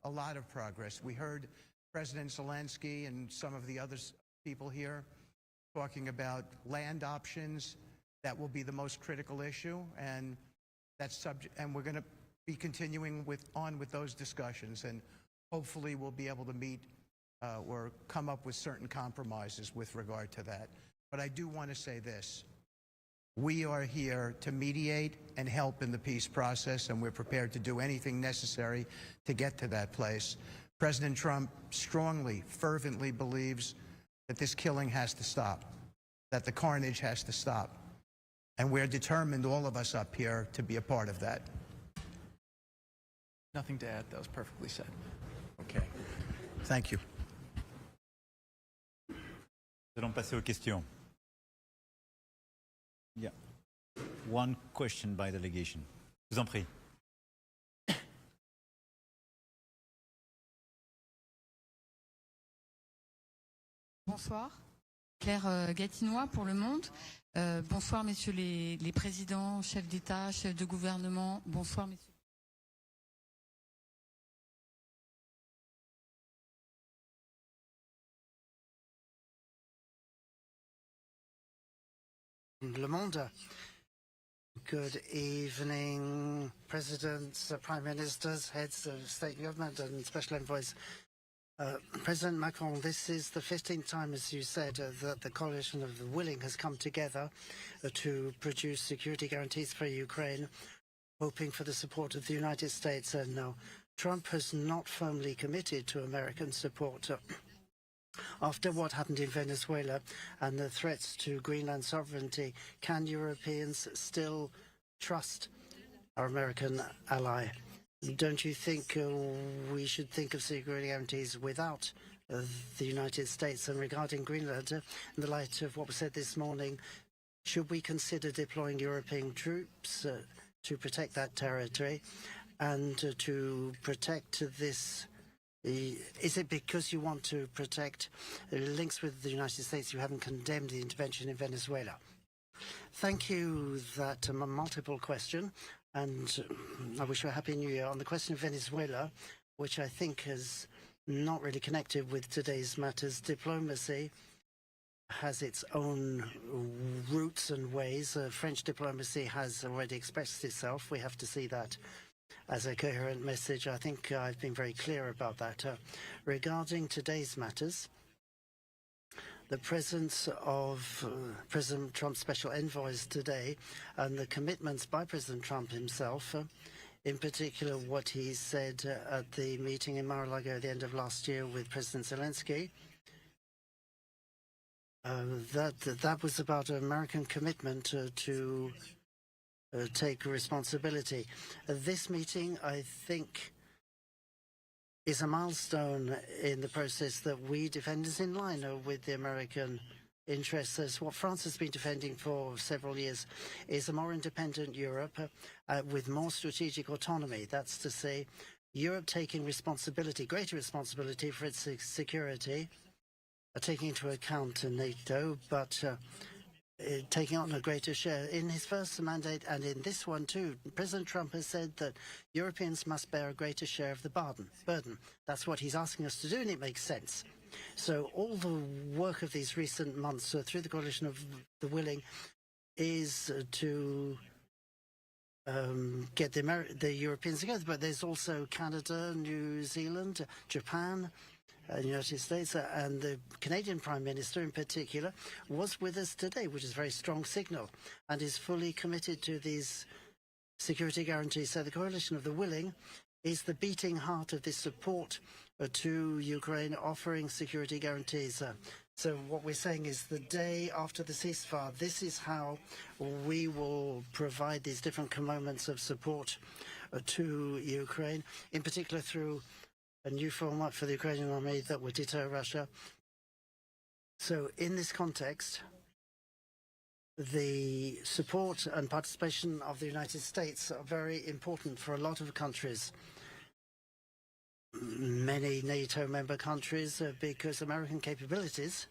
a lot of progress. We heard President Zelensky and some of the other people here talking about land options. That will be the most critical issue, and that's subject. And we're going to be continuing on with those discussions, and hopefully we'll be able to meet or come up with certain compromises with regard to that. But I do want to say this. We are here to mediate and help in the peace process, and we're prepared to do anything necessary to get to that place. President Trump strongly, fervently believes that this killing has to stop, that the carnage has to stop. And we're determined, all of us up here, to be a part of that. Nothing to add. That was perfectly said. Okay. Thank you. Nous allons passer aux questions. Yeah. One question by delegation. Je vous en prie. Bonsoir. Claire Gatinois pour Le Monde. Bonsoir messieurs les présidents, chefs d'État, chefs de gouvernement. Bonsoir messieurs. Le Monde. Good evening, presidents, prime ministers, heads of state and government and special envoys. President Macron, this is the 15th time, as you said, that the coalition of the willing has come together to produce security guarantees for Ukraine, hoping for the support of the United States. And now Trump has not firmly committed to American support. After what happened in Venezuela and the threats to Greenland sovereignty, can Europeans still trust our American ally? Don't you think we should think of security guarantees without the United States? And regarding Greenland, in the light of what was said this morning, should we consider deploying European troops to protect that territory and to protect this? Is it because you want to protect links with the United States you haven't condemned the intervention in Venezuela? Thank you. That's a multiple question. And I wish you a happy new year. On the question of Venezuela, which I think is not really connected with today's matters, diplomacy has its own roots and ways. French diplomacy has already expressed itself. We have to see that as a coherent message. I think I've been very clear about that. Regarding today's matters, the presence of President Trump's special envoys today and the commitments by President Trump himself, in particular what he said at the meeting in Mar-a-Lago at the end of last year with President Zelensky, that was about American commitment to take responsibility. This meeting, I think, is a milestone in the process that we defend is in line with the American interests. As what France has been defending for several years is a more independent Europe with more strategic autonomy. That's to say, Europe taking responsibility, greater responsibility for its security, taking into account NATO, but taking on a greater share. In his first mandate and in this one too, President Trump has said that Europeans must bear a greater share of the burden. That's what he's asking us to do, and it makes sense. So all the work of these recent months through the coalition of the willing is to get the Europeans together, but there's also Canada, New Zealand, Japan, the United States, and the Canadian Prime Minister in particular was with us today, which is a very strong signal, and is fully committed to these security guarantees. So the coalition of the willing is the beating heart of this support to Ukraine, offering security guarantees. So what we're saying is the day after the ceasefire, this is how we will provide these different moments of support to Ukraine, in particular through a new format for the Ukrainian army that would deter Russia. So in this context, the support and participation of the United States are very important for a lot of countries, many NATO member countries, because American capabilities,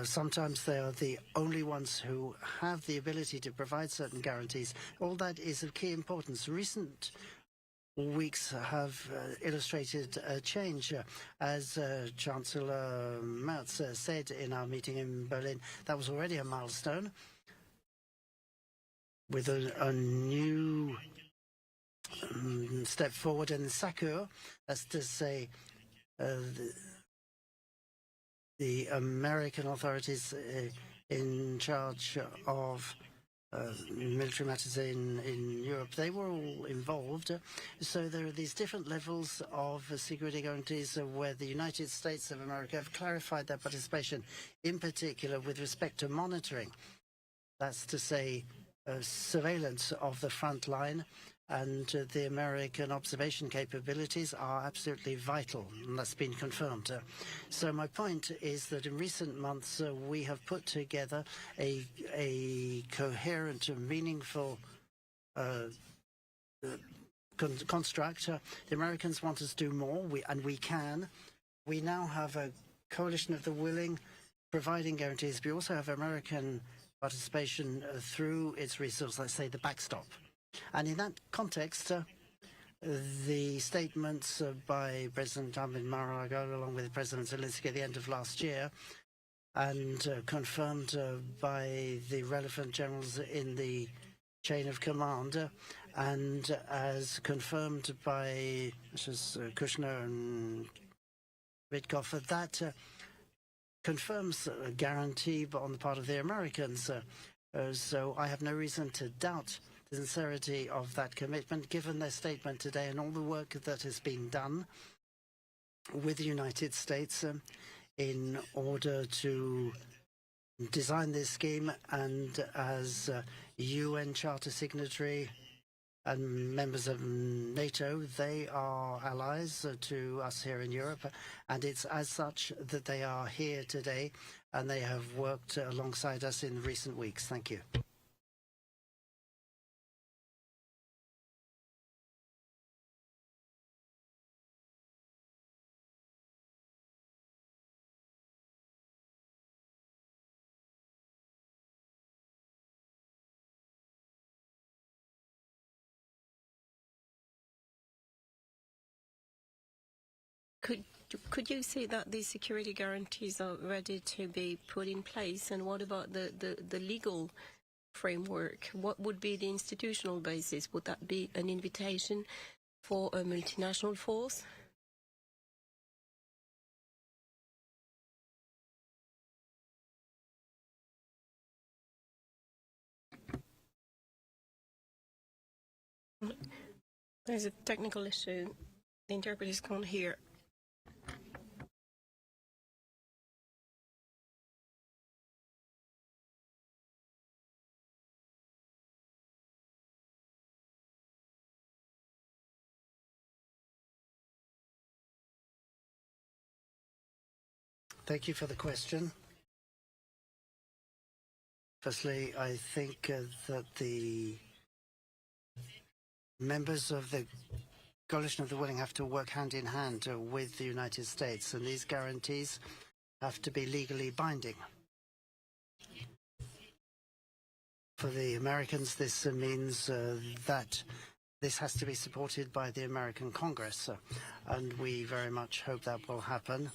sometimes they are the only ones who have the ability to provide certain guarantees. All that is of key importance. Recent weeks have illustrated a change. As Chancellor Merz said in our meeting in Berlin, that was already a milestone with a new step forward in SACEUR, that's to say the American authorities in charge of military matters in Europe, they were all involved. So there are these different levels of security guarantees where the United States of America have clarified their participation, in particular with respect to monitoring. That's to say surveillance of the front line, and the American observation capabilities are absolutely vital, and that's been confirmed. So my point is that in recent months we have put together a coherent and meaningful construct. The Americans want us to do more, and we can. We now have a coalition of the willing providing guarantees. We also have American participation through its resources, let's say the backstop. And in that context, the statements by President Ahmed Maraga, along with President Zelensky at the end of last year, and confirmed by the relevant generals in the chain of command, and as confirmed by Mrs. Kushner and Witkoff, that confirms a guarantee on the part of the Americans. So I have no reason to doubt the sincerity of that commitment, given their statement today and all the work that has been done with the United States in order to design this scheme. And as UN Charter signatory and members of NATO, they are allies to us here in Europe, and it's as such that they are here today, and they have worked alongside us in recent weeks. Thank you. Could you say that these security guarantees are ready to be put in place? And what about the legal framework? What would be the institutional basis? Would that be an invitation for a multinational force? There's a technical issue. The interpreters can't hear. Thank you for the question. Firstly, I think that the members of the coalition of the willing have to work hand in hand with the United States, and these guarantees have to be legally binding. For the Americans, this means that this has to be supported by the American Congress, and we very much hope that will happen.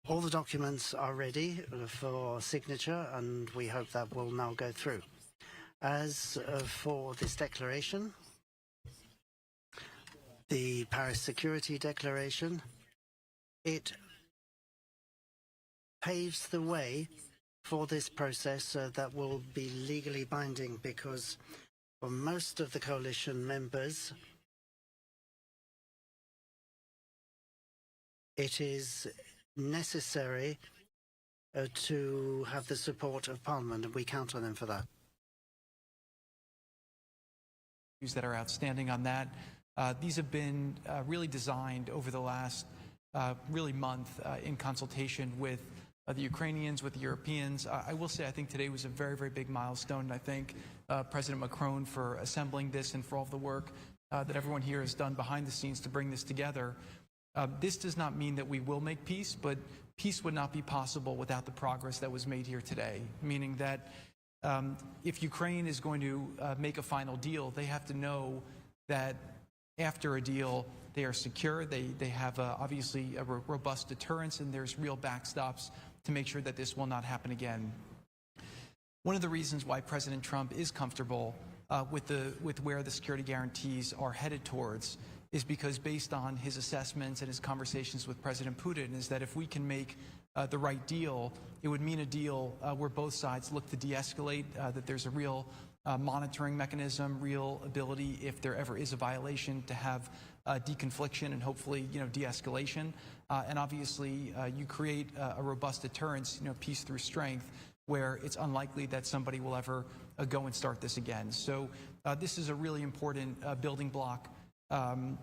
All the documents are ready for signature, and we hope that will now go through. As for this declaration, the Paris Security Declaration, it paves the way for this process that will be legally binding, because for most of the coalition members, it is necessary to have the support of Parliament, and we count on them for that. That are outstanding on that. These have been really designed over the last really month in consultation with the Ukrainians, with the Europeans. I will say I think today was a very, very big milestone, and I thank President Macron for assembling this and for all of the work that everyone here has done behind the scenes to bring this together. This does not mean that we will make peace, but peace would not be possible without the progress that was made here today, meaning that if Ukraine is going to make a final deal, they have to know that after a deal, they are secure. They have obviously a robust deterrence, and there's real backstops to make sure that this will not happen again. One of the reasons why President Trump is comfortable with where the security guarantees are headed towards is because, based on his assessments and his conversations with President Putin, is that if we can make the right deal, it would mean a deal where both sides look to de-escalate, that there's a real monitoring mechanism, real ability, if there ever is a violation, to have deconfliction and hopefully, de-escalation. And obviously, you create a robust deterrence, peace through strength, where it's unlikely that somebody will ever go and start this again. So this is a really important building block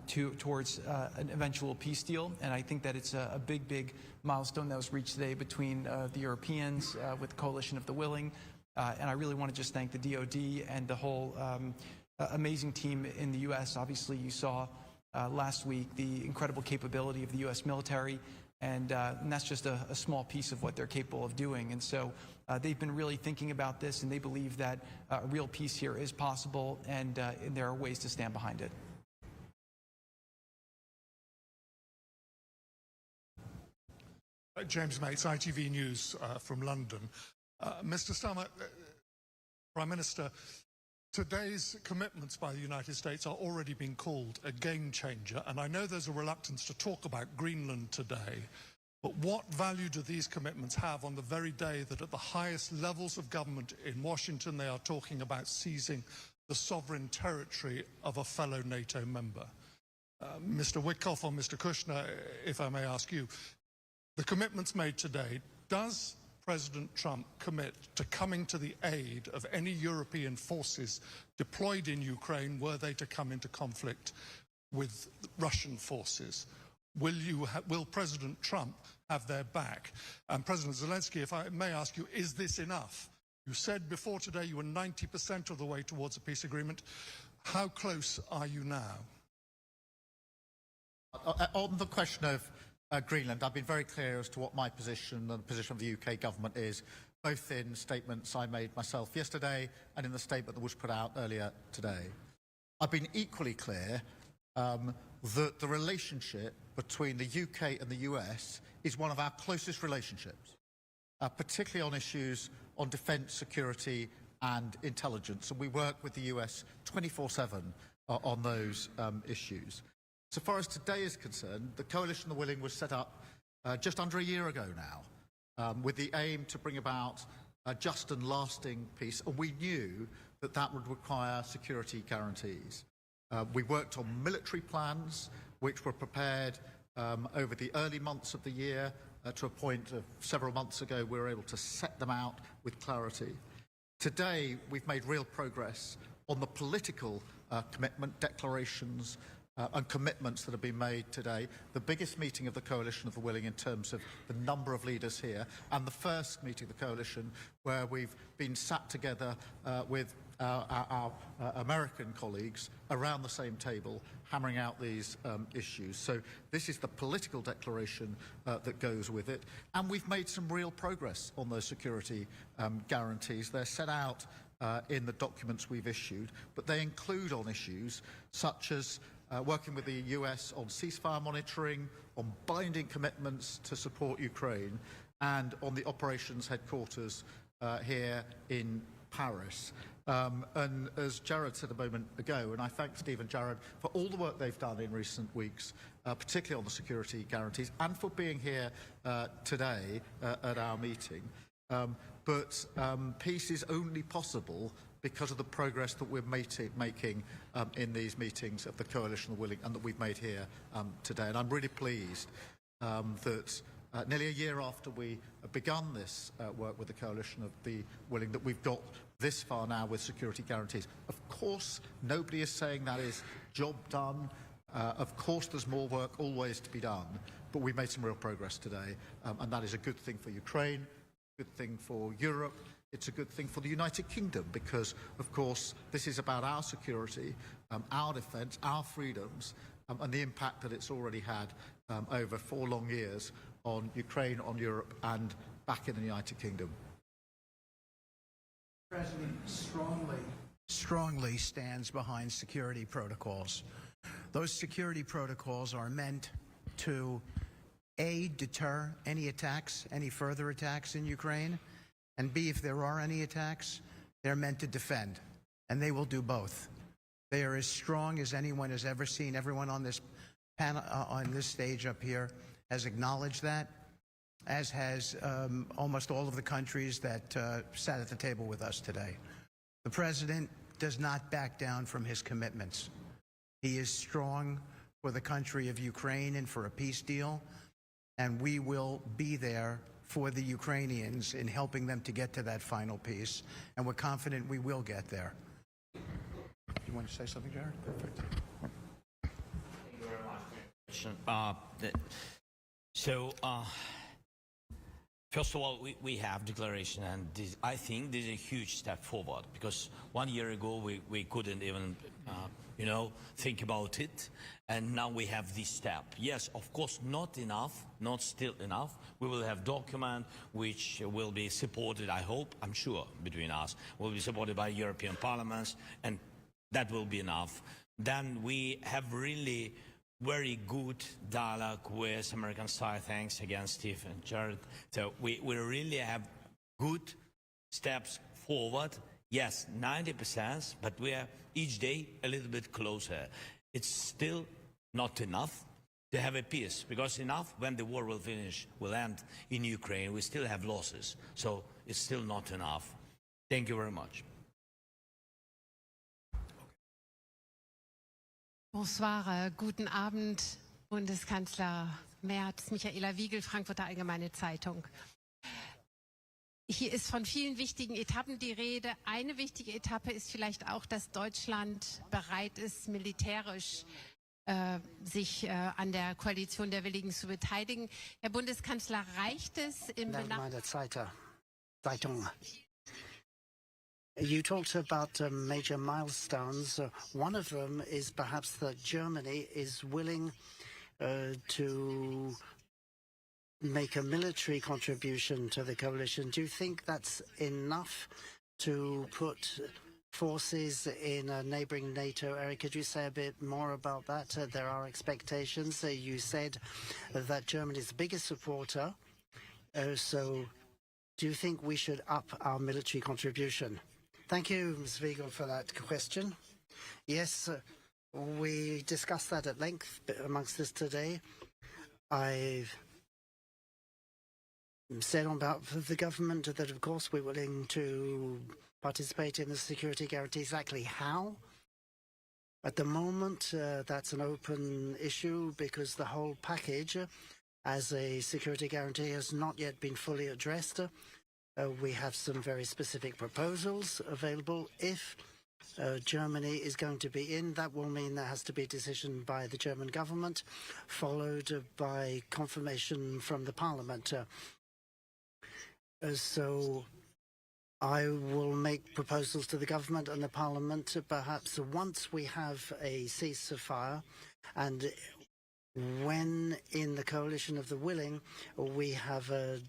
towards an eventual peace deal, and I think that it's a big milestone that was reached today between the Europeans with the Coalition of the Willing, and I really want to just thank the DoD and the whole amazing team in the U.S. Obviously, you saw last week the incredible capability of the U.S. military, and that's just a small piece of what they're capable of doing. And so they've been really thinking about this, and they believe that a real peace here is possible, and there are ways to stand behind it. James Mates, ITV News from London. Mr. Starmer, Prime Minister, today's commitments by the United States are already being called a game changer, and I know there's a reluctance to talk about Greenland today, but what value do these commitments have on the very day that at the highest levels of government in Washington they are talking about seizing the sovereign territory of a fellow NATO member? Mr. Witkoff or Mr. Kushner, if I may ask you, the commitments made today, does President Trump commit to coming to the aid of any European forces deployed in Ukraine were they to come into conflict with Russian forces? Will President Trump have their back? And President Zelensky, if I may ask you, is this enough? You said before today you were 90% of the way towards a peace agreement. How close are you now? On the question of Greenland, I've been very clear as to what my position and the position of the UK government is, both in statements I made myself yesterday and in the statement that was put out earlier today. I've been equally clear that the relationship between the UK and the US is one of our closest relationships, particularly on issues on defence, security and intelligence, and we work with the US 24/7 on those issues. So far as today is concerned, the Coalition of the Willing was set up just under a year ago now, with the aim to bring about a just and lasting peace, and we knew that that would require security guarantees. We worked on military plans, which were prepared over the early months of the year. To a point of several months ago, we were able to set them out with clarity. Today, we've made real progress on the political commitment, declarations, and commitments that have been made today. The biggest meeting of the Coalition of the Willing in terms of the number of leaders here, and the first meeting of the Coalition where we've been sat together with our American colleagues around the same table, hammering out these issues. So this is the political declaration that goes with it, and we've made some real progress on those security guarantees. They're set out in the documents we've issued, but they include on issues such as working with the US on ceasefire monitoring, on binding commitments to support Ukraine, and on the operations headquarters here in Paris. And as Jared said a moment ago, and I thank Steve and Jared for all the work they've done in recent weeks, particularly on the security guarantees, and for being here today at our meeting. But peace is only possible because of the progress that we're making in these meetings of the Coalition of the Willing and that we've made here today. And I'm really pleased that nearly a year after we have begun this work with the Coalition of the Willing, that we've got this far now with security guarantees. Of course, nobody is saying that is job done. Of course, there's more work always to be done, but we've made some real progress today, and that is a good thing for Ukraine, a good thing for Europe. It's a good thing for the United Kingdom because, of course, this is about our security, our defence, our freedoms, and the impact that it's already had over 4 long years on Ukraine, on Europe, and back in the United Kingdom. The President strongly stands behind security protocols. Those security protocols are meant to, A, deter any attacks, any further attacks in Ukraine, and B, if there are any attacks, they're meant to defend, and they will do both. They are as strong as anyone has ever seen. Everyone on this panel, on this stage up here, has acknowledged that, as has almost all of the countries that sat at the table with us today. The President does not back down from his commitments. He is strong for the country of Ukraine and for a peace deal, and we will be there for the Ukrainians in helping them to get to that final peace, and we're confident we will get there. You want to say something, Jared? Perfect. Thank you very much. First of all, we have declaration, and I think this is a huge step forward, because 1 year ago we couldn't even, think about it, and now we have this step. Yes, of course, not enough, not still enough. We will have document which will be supported, I hope, I'm sure, between us, will be supported by European parliaments, and that will be enough. Then we have really very good dialogue with American side. Thanks again, Steve and Jared. So we really have good steps forward. Yes, 90%, but we are each day a little bit closer. It's still not enough to have a peace, because enough when the war will finish, will end in Ukraine, we still have losses. So it's still not enough. Thank you very much. Bonsoir, guten Abend, Bundeskanzler Merz, Michaela Wiegel, Frankfurter Allgemeine Zeitung. Hier ist von vielen wichtigen Etappen die Rede. Eine wichtige Etappe ist vielleicht auch, dass Deutschland bereit ist, militärisch sich an der Koalition der Willigen zu beteiligen. Herr Bundeskanzler, reicht es im Zeitung. You talked about major milestones. One of them is perhaps that Germany is willing to make a military contribution to the coalition. Do you think that's enough to put forces in a neighboring NATO area? Could you say a bit more about that? There are expectations. You said that Germany is the biggest supporter. So do you think we should up our military contribution? Thank you, Ms. Wiegel, for that question. Yes, we discussed that at length amongst us today. I've said on behalf of the government that, of course, we're willing to participate in the security guarantee. Exactly how? At the moment, that's an open issue, because the whole package as a security guarantee has not yet been fully addressed. We have some very specific proposals available. If Germany is going to be in, that will mean there has to be a decision by the German government, followed by confirmation from the parliament. So I will make proposals to the government and the parliament, perhaps once we have a ceasefire, and when in the coalition of the willing we have a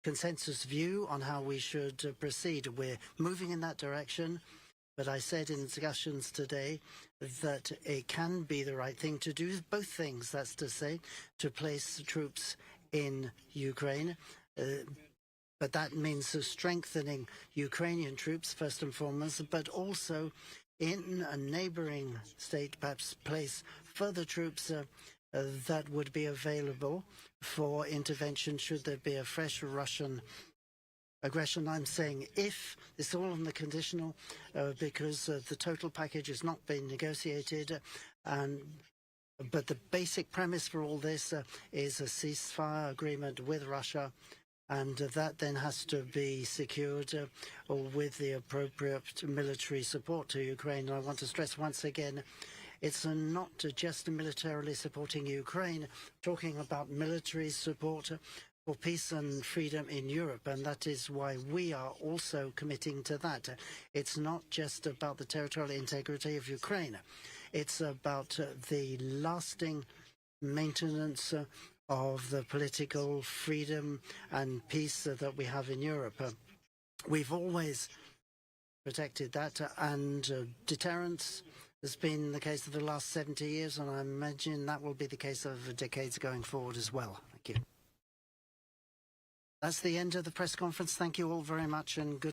consensus view on how we should proceed. We're moving in that direction, but I said in discussions today that it can be the right thing to do both things. That's to say, to place troops in Ukraine, but that means strengthening Ukrainian troops first and foremost, but also in a neighboring state, perhaps place further troops that would be available for intervention should there be a fresh Russian aggression. I'm saying if, it's all on the conditional, because the total package has not been negotiated, but the basic premise for all this is a ceasefire agreement with Russia, and that then has to be secured with the appropriate military support to Ukraine. And I want to stress once again, it's not just militarily supporting Ukraine, talking about military support for peace and freedom in Europe, and that is why we are also committing to that. It's not just about the territorial integrity of Ukraine. It's about the lasting maintenance of the political freedom and peace that we have in Europe. We've always protected that, and deterrence has been the case of the last 70 years, and I imagine that will be the case over decades going forward as well. Thank you. That's the end of the press conference. Thank you all very much, and good